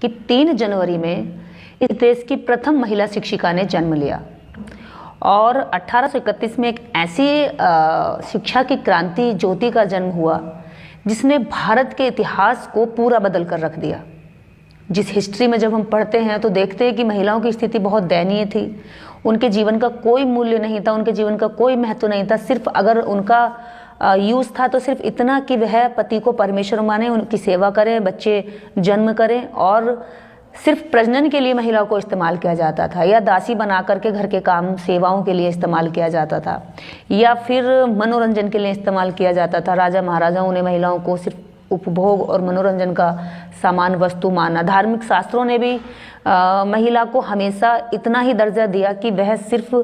कि 3 जनवरी में इस देश की प्रथम महिला शिक्षिका ने जन्म लिया और 1831 में एक ऐसी शिक्षा की क्रांति ज्योति का जन्म हुआ जिसने भारत के इतिहास को पूरा बदल कर रख दिया। जिस हिस्ट्री में जब हम पढ़ते हैं तो देखते हैं कि महिलाओं की स्थिति बहुत दयनीय थी, उनके जीवन का कोई मूल्य नहीं था, उनके जीवन का कोई महत्व नहीं था। सिर्फ अगर उनका यूज़ था तो सिर्फ इतना कि वह पति को परमेश्वर माने, उनकी सेवा करें, बच्चे जन्म करें, और सिर्फ प्रजनन के लिए महिलाओं को इस्तेमाल किया जाता था, या दासी बना करके घर के काम सेवाओं के लिए इस्तेमाल किया जाता था, या फिर मनोरंजन के लिए इस्तेमाल किया जाता था। राजा महाराजाओं ने महिलाओं को सिर्फ उपभोग और मनोरंजन का सामान वस्तु माना। धार्मिक शास्त्रों ने भी महिला को हमेशा इतना ही दर्जा दिया कि वह सिर्फ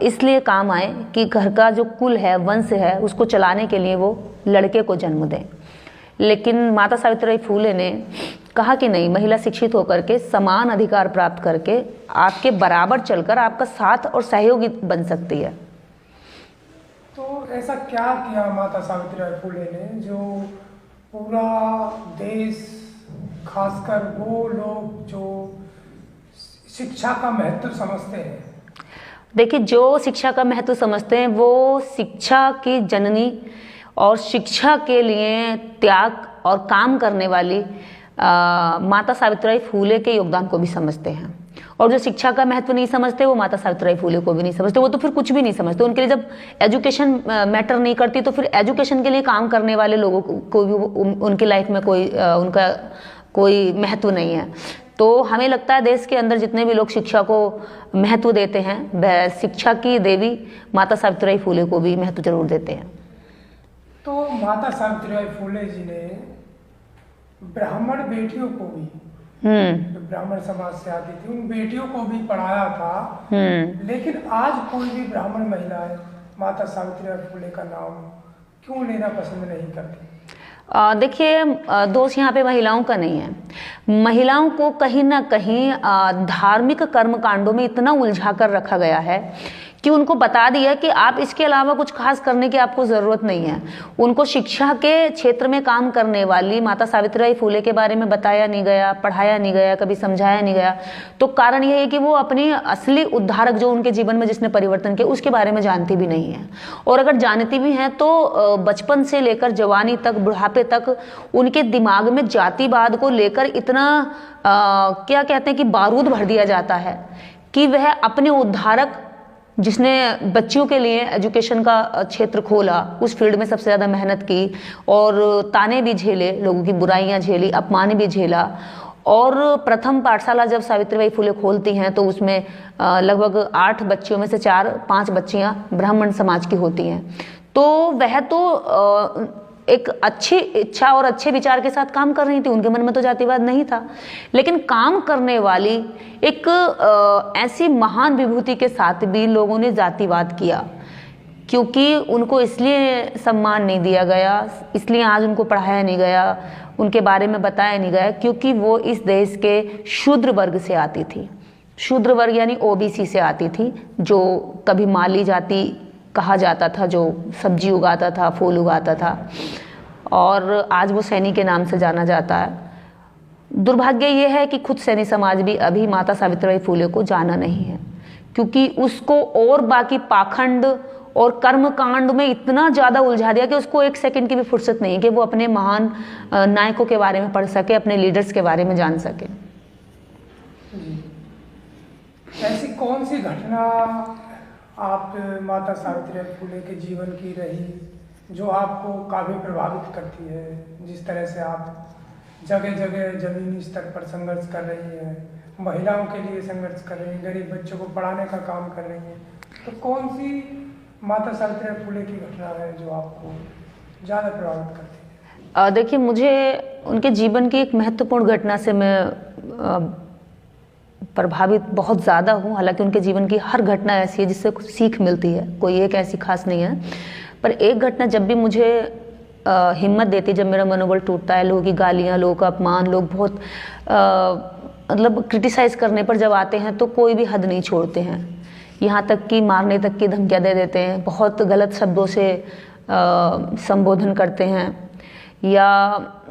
इसलिए काम आए कि घर का जो कुल है, वंश है, उसको चलाने के लिए वो लड़के को जन्म दें। लेकिन माता सावित्रीबाई फूले ने कहा कि नहीं, महिला शिक्षित होकर के समान अधिकार प्राप्त करके आपके बराबर चलकर आपका साथ और सहयोगी बन सकती है। तो ऐसा क्या किया माता सावित्रीबाई फूले ने जो पूरा देश, खासकर वो लोग जो शिक्षा का महत्व समझते हैं? देखिए, जो शिक्षा का महत्व समझते हैं वो शिक्षा की जननी और शिक्षा के लिए त्याग और काम करने वाली माता सावित्रीबाई फूले के योगदान को भी समझते हैं। और जो शिक्षा का महत्व नहीं समझते वो माता सावित्रीबाई फूले को भी नहीं समझते, वो तो फिर कुछ भी नहीं समझते। उनके लिए जब एजुकेशन मैटर नहीं करती तो फिर एजुकेशन के लिए काम करने वाले लोगों को भी उनकी लाइफ में उनका कोई महत्व नहीं है। तो हमें लगता है देश के अंदर जितने भी लोग शिक्षा को महत्व देते हैं वह शिक्षा की देवी माता सावित्रीबाई फूले को भी महत्व जरूर देते हैं। तो माता सावित्रीबाई फूले जी ने ब्राह्मण बेटियों को भी, जो ब्राह्मण समाज से आती थी, उन बेटियों को भी पढ़ाया था। लेकिन आज कोई भी ब्राह्मण महिलाएं माता सावित्रीबाई फूले का नाम क्यों लेना पसंद नहीं करती? देखिए, दोष यहाँ पे महिलाओं का नहीं है। महिलाओं को कहीं ना कहीं धार्मिक कर्मकांडों में इतना उलझा कर रखा गया है कि उनको बता दिया कि आप इसके अलावा कुछ खास करने की आपको ज़रूरत नहीं है। उनको शिक्षा के क्षेत्र में काम करने वाली माता सावित्रीबाई फूले के बारे में बताया नहीं गया, पढ़ाया नहीं गया, कभी समझाया नहीं गया। तो कारण यह है कि वो अपनी असली उद्धारक जो उनके जीवन में जिसने परिवर्तन किया उसके बारे में जानती भी नहीं है। और अगर जानती भी हैं तो बचपन से लेकर जवानी तक, बुढ़ापे तक उनके दिमाग में जातिवाद को लेकर इतना क्या कहते हैं कि बारूद भर दिया जाता है कि वह अपने उद्धारक जिसने बच्चियों के लिए एजुकेशन का क्षेत्र खोला, उस फील्ड में सबसे ज़्यादा मेहनत की और ताने भी झेले, लोगों की बुराइयां झेली, अपमान भी झेला। और प्रथम पाठशाला जब सावित्रीबाई फूले खोलती हैं तो उसमें लगभग 8 बच्चियों में से 4-5 बच्चियां ब्राह्मण समाज की होती हैं। तो वह तो एक अच्छी इच्छा और अच्छे विचार के साथ काम कर रही थी, उनके मन में तो जातिवाद नहीं था। लेकिन काम करने वाली एक ऐसी महान विभूति के साथ भी लोगों ने जातिवाद किया, क्योंकि उनको इसलिए सम्मान नहीं दिया गया, इसलिए आज उनको पढ़ाया नहीं गया, उनके बारे में बताया नहीं गया, क्योंकि वो इस देश के शूद्र वर्ग से आती थी। शूद्र वर्ग यानी ओबीसी से आती थी, जो कभी माली जाति कहा जाता था, जो सब्जी उगाता था, फूल उगाता था, और आज वो सैनी के नाम से जाना जाता है। दुर्भाग्य ये है कि खुद सैनी समाज भी अभी माता सावित्रीबाई फूले को जाना नहीं है, क्योंकि उसको और बाकी पाखंड और कर्मकांड में इतना ज़्यादा उलझा दिया कि उसको 1 सेकंड की भी फुर्सत नहीं है कि वो अपने महान नायकों के बारे में पढ़ सके, अपने लीडर्स के बारे में जान सके। ऐसी कौन सी घटना आप माता सावित्रीबाई फूले के जीवन की रही जो आपको काफ़ी प्रभावित करती है? जिस तरह से आप जगह जगह ज़मीनी स्तर पर संघर्ष कर रही हैं, महिलाओं के लिए संघर्ष कर रही हैं, गरीब बच्चों को पढ़ाने का काम कर रही हैं, तो कौन सी माता सावित्रीबाई फूले की घटना है जो आपको ज़्यादा प्रभावित करती है? देखिए, मुझे उनके जीवन की एक महत्वपूर्ण घटना से मैं प्रभावित बहुत ज़्यादा हूँ। हालांकि उनके जीवन की हर घटना ऐसी है जिससे कुछ सीख मिलती है, कोई एक ऐसी खास नहीं है। पर एक घटना जब भी मुझे हिम्मत देती, जब मेरा मनोबल टूटता है, लोगों की गालियाँ, लोगों का अपमान, लोग बहुत मतलब क्रिटिसाइज करने पर जब आते हैं तो कोई भी हद नहीं छोड़ते हैं, यहाँ तक कि मारने तक की धमकियाँ दे देते हैं, बहुत गलत शब्दों से संबोधन करते हैं, या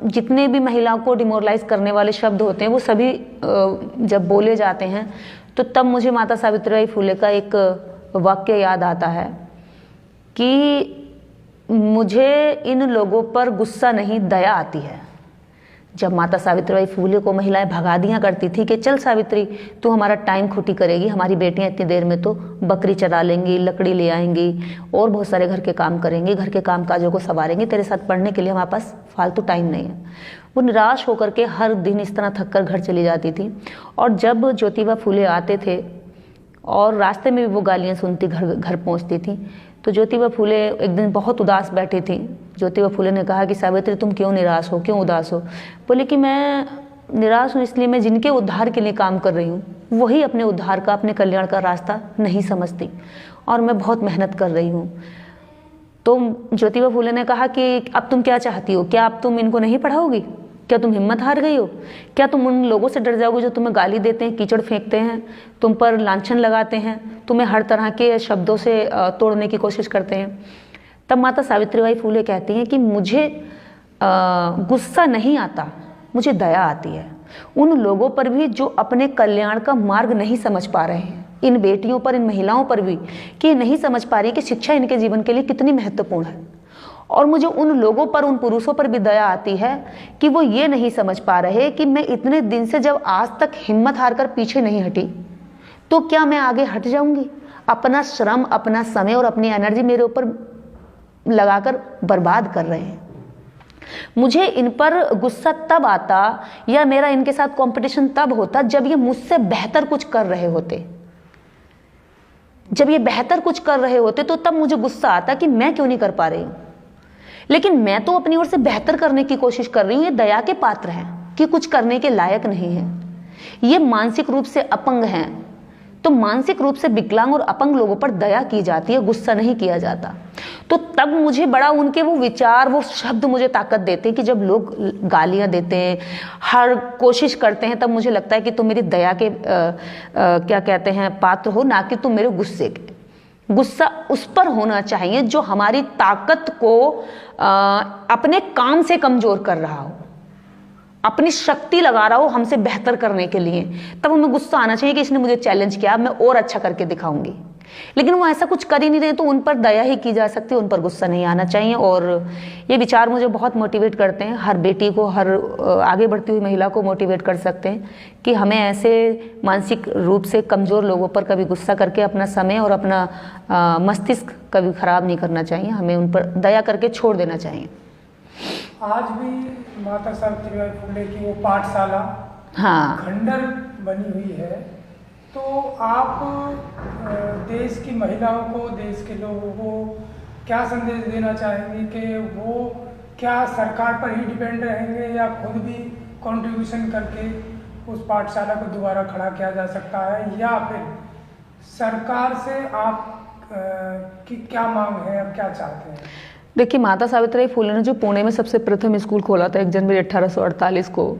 जितने भी महिलाओं को डिमोरलाइज करने वाले शब्द होते हैं वो सभी जब बोले जाते हैं तो तब मुझे माता सावित्रीबाई फुले का एक वाक्य याद आता है कि मुझे इन लोगों पर गुस्सा नहीं, दया आती है। जब माता सावित्रीबाई फुले को महिलाएं भगा दिया करती थी कि चल सावित्री, तू हमारा टाइम खोटी करेगी, हमारी बेटियां इतनी देर में तो बकरी चरा लेंगी, लकड़ी ले आएंगी और बहुत सारे घर के काम करेंगी, घर के काम काजों को संवारेंगी, तेरे साथ पढ़ने के लिए हमारे पास फालतू टाइम नहीं है। वो निराश होकर के हर दिन इस तरह थक कर घर चली जाती थी। और जब ज्योतिबा फुले आते थे और रास्ते में भी वो गालियाँ सुनती, घर पहुँचती थी, तो ज्योतिबा फुले एक दिन बहुत उदास बैठी थी। ज्योतिबा फुले ने कहा कि सावित्री तुम क्यों निराश हो, क्यों उदास हो? बोले कि मैं निराश हूँ इसलिए मैं जिनके उद्धार के लिए काम कर रही हूँ वही अपने उद्धार का, अपने कल्याण का रास्ता नहीं समझती और मैं बहुत मेहनत कर रही हूँ। तो ज्योतिबा फुले ने कहा कि अब तुम क्या चाहती हो? क्या अब तुम इनको नहीं पढ़ाओगी? क्या तुम हिम्मत हार गई हो? क्या तुम उन लोगों से डर जाओगे जो तुम्हें गाली देते हैं, कीचड़ फेंकते हैं, तुम पर लांछन लगाते हैं, तुम्हें हर तरह के शब्दों से तोड़ने की कोशिश करते हैं? तब माता सावित्रीबाई फुले कहती हैं कि मुझे गुस्सा नहीं आता, मुझे दया आती है उन लोगों पर भी जो अपने कल्याण का मार्ग नहीं समझ पा रहे हैं, इन बेटियों पर, इन महिलाओं पर भी कि नहीं समझ पा रही कि शिक्षा इनके जीवन के लिए कितनी महत्वपूर्ण है। और मुझे उन लोगों पर, उन पुरुषों पर भी दया आती है कि वो ये नहीं समझ पा रहे कि मैं इतने दिन से जब आज तक हिम्मत हारकर पीछे नहीं हटी तो क्या मैं आगे हट जाऊंगी? अपना श्रम, अपना समय और अपनी एनर्जी मेरे ऊपर लगाकर बर्बाद कर रहे हैं। मुझे इन पर गुस्सा तब आता या मेरा इनके साथ कंपटीशन तब होता जब ये मुझसे बेहतर कुछ कर रहे होते। जब ये बेहतर कुछ कर रहे होते तो तब मुझे गुस्सा आता कि मैं क्यों नहीं कर पा रही हूं। लेकिन मैं तो अपनी ओर से बेहतर करने की कोशिश कर रही हूं। ये दया के पात्र हैं कि कुछ करने के लायक नहीं है। ये मानसिक रूप से अपंग हैं, तो मानसिक रूप से विकलांग और अपंग लोगों पर दया की जाती है, गुस्सा नहीं किया जाता। तो तब मुझे बड़ा उनके वो विचार, वो शब्द मुझे ताकत देते हैं कि जब लोग गालियां देते हैं, हर कोशिश करते हैं, तब मुझे लगता है कि तुम मेरी दया के क्या कहते हैं पात्र हो, ना कि तुम मेरे गुस्से के। गुस्सा उस पर होना चाहिए जो हमारी ताकत को अपने काम से कमजोर कर रहा हो, अपनी शक्ति लगा रहा हो हमसे बेहतर करने के लिए। तब हमें गुस्सा आना चाहिए कि इसने मुझे चैलेंज किया, मैं और अच्छा करके दिखाऊंगी। लेकिन वो ऐसा कुछ कर ही नहीं रहे तो उन पर दया ही की जा सकती है, उन पर गुस्सा नहीं आना चाहिए। और ये विचार मुझे बहुत मोटिवेट करते हैं। हर बेटी को, हर आगे बढ़ती हुई महिला को मोटिवेट कर सकते हैं कि हमें ऐसे मानसिक रूप से कमज़ोर लोगों पर कभी गुस्सा करके अपना समय और अपना मस्तिष्क कभी खराब नहीं करना चाहिए। हमें उन पर दया करके छोड़ देना चाहिए। आज भी माता सावित्रीबाई फुले की वो पाठशाला खंडर बनी हुई है। तो आप देश की महिलाओं को, देश के लोगों को क्या संदेश देना चाहेंगे कि वो क्या सरकार पर ही डिपेंड रहेंगे या खुद भी कंट्रीब्यूशन करके उस पाठशाला को दोबारा खड़ा किया जा सकता है, या फिर सरकार से आप की क्या मांग है, आप क्या चाहते हैं? देखिए, माता सावित्रीबाई फुले ने जो पुणे में सबसे प्रथम स्कूल खोला था 1 जनवरी 1848 को,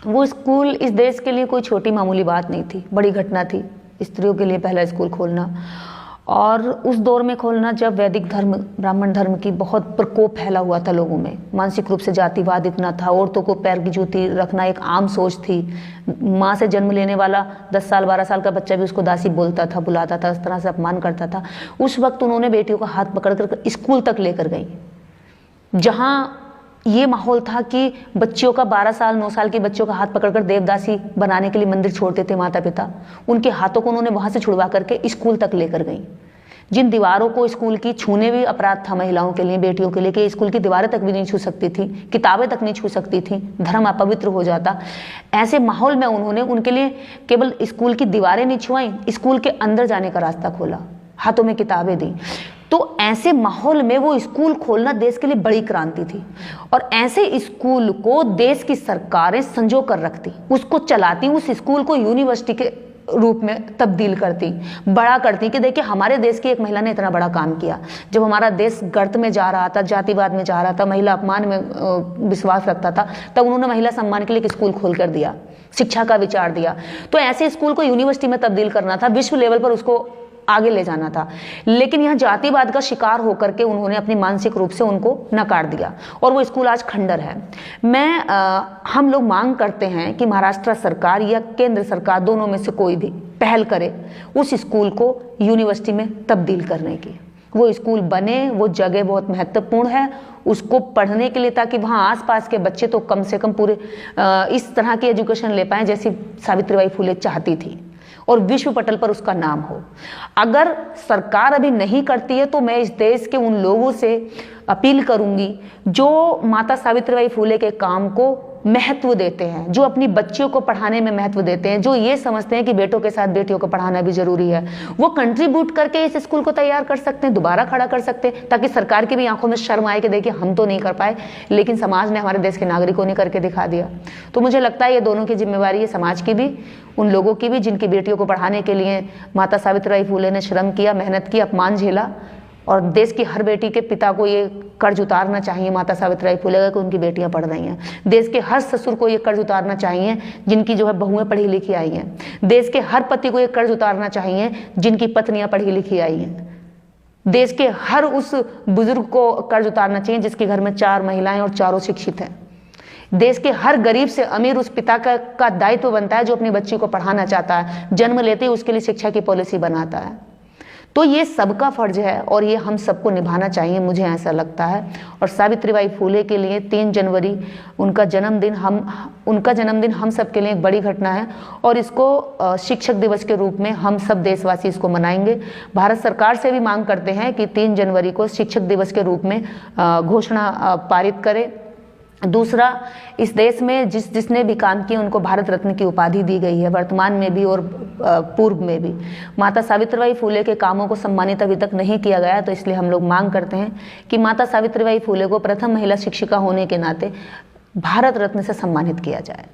वो स्कूल इस देश के लिए कोई छोटी मामूली बात नहीं थी, बड़ी घटना थी स्त्रियों के लिए पहला स्कूल खोलना। और उस दौर में खोलना जब वैदिक धर्म, ब्राह्मण धर्म की बहुत प्रकोप फैला हुआ था लोगों में, मानसिक रूप से जातिवाद इतना था, औरतों को पैर की जूती रखना एक आम सोच थी। माँ से जन्म लेने वाला 10 साल 12 साल का बच्चा भी उसको दासी बोलता था, बुलाता था, इस तरह से अपमान करता था। उस वक्त उन्होंने बेटियों का हाथ पकड़कर स्कूल तक लेकर गई, जहाँ ये माहौल था कि बच्चियों का 12 साल 9 साल के बच्चों का हाथ पकड़कर देवदासी बनाने के लिए मंदिर छोड़ते थे माता पिता, उनके हाथों को उन्होंने वहां से छुड़वा करके स्कूल तक लेकर गई। जिन दीवारों को स्कूल की छूने भी अपराध था महिलाओं के लिए, बेटियों के लिए, कि स्कूल की दीवारें तक भी नहीं छू सकती थी, किताबें तक नहीं छू सकती थी, धर्म अपवित्र हो जाता। ऐसे माहौल में उन्होंने उनके लिए केवल स्कूल की दीवारें नहीं छुआई, स्कूल के अंदर जाने का रास्ता खोला, हाथों में किताबें दी। तो ऐसे माहौल में वो स्कूल खोलना देश के लिए बड़ी क्रांति थी। और ऐसे स्कूल को देश की सरकारें संजो कर रखती, उसको चलाती, उस स्कूल को यूनिवर्सिटी के रूप में तब्दील करती, बड़ा करती कि देखिए हमारे देश की एक महिला ने इतना बड़ा काम किया। जब हमारा देश गर्त में जा रहा था, जातिवाद में जा रहा था, महिला अपमान में विश्वास रखता था, तब उन्होंने महिला सम्मान के लिए एक स्कूल खोल कर दिया, शिक्षा का विचार दिया। तो ऐसे स्कूल को यूनिवर्सिटी में तब्दील करना था, विश्व लेवल पर उसको आगे ले जाना था। लेकिन यह जातिवाद का शिकार होकर के उन्होंने अपनी मानसिक रूप से उनको नकार दिया और वो स्कूल आज खंडर है। हम लोग मांग करते हैं कि महाराष्ट्र सरकार या केंद्र सरकार दोनों में से कोई भी पहल करे उस स्कूल को यूनिवर्सिटी में तब्दील करने की। वो स्कूल बने, वो जगह बहुत महत्वपूर्ण है उसको पढ़ने के लिए, ताकि वहाँ आसपास के बच्चे तो कम से कम पूरे इस तरह की एजुकेशन ले पाएं जैसी सावित्रीबाई फुले चाहती थी और विश्व पटल पर उसका नाम हो। अगर सरकार अभी नहीं करती है तो मैं इस देश के उन लोगों से अपील करूंगी जो माता सावित्रीबाई फुले के काम को महत्व देते हैं, जो अपनी बच्चियों को पढ़ाने में महत्व देते हैं, जो ये समझते हैं कि बेटों के साथ बेटियों को पढ़ाना भी जरूरी है। वो कंट्रीब्यूट करके इस स्कूल को तैयार कर सकते हैं, दोबारा खड़ा कर सकते हैं, ताकि सरकार की भी आंखों में शर्म आए कि देखिए हम तो नहीं कर पाए लेकिन समाज ने, हमारे देश के नागरिकों ने करके दिखा दिया। तो मुझे लगता है ये दोनों की जिम्मेवारी है, समाज की भी, उन लोगों की भी जिनकी बेटियों को पढ़ाने के लिए माता सावित्रीबाई फुले ने श्रम किया, मेहनत की, अपमान झेला। और देश की हर बेटी के पिता को ये कर्ज उतारना चाहिए माता सावित्रीबाई फुले का कि उनकी बेटियां पढ़ रही हैं। देश के हर ससुर को ये कर्ज उतारना चाहिए जिनकी जो है बहुएं पढ़ी लिखी आई हैं। देश के हर पति को ये कर्ज उतारना चाहिए जिनकी पत्नियां पढ़ी लिखी आई हैं। देश के हर उस बुजुर्ग को कर्ज उतारना चाहिए जिसके घर में 4 महिलाएं और चारों शिक्षित हैं। देश के हर गरीब से अमीर उस पिता का दायित्व बनता है जो अपनी बच्ची को पढ़ाना चाहता है, जन्म लेते ही उसके लिए शिक्षा की पॉलिसी बनाता है। तो ये सबका फर्ज है और ये हम सबको निभाना चाहिए, मुझे ऐसा लगता है। और सावित्रीबाई फुले के लिए 3 जनवरी उनका जन्मदिन हम सब के लिए एक बड़ी घटना है और इसको शिक्षक दिवस के रूप में हम सब देशवासी इसको मनाएंगे। भारत सरकार से भी मांग करते हैं कि 3 जनवरी को शिक्षक दिवस के रूप में घोषणा पारित करे। दूसरा, इस देश में जिसने भी काम किया उनको भारत रत्न की उपाधि दी गई है, वर्तमान में भी और पूर्व में भी। माता सावित्रीबाई फुले के कामों को सम्मानित अभी तक नहीं किया गया, तो इसलिए हम लोग मांग करते हैं कि माता सावित्रीबाई फुले को प्रथम महिला शिक्षिका होने के नाते भारत रत्न से सम्मानित किया जाए।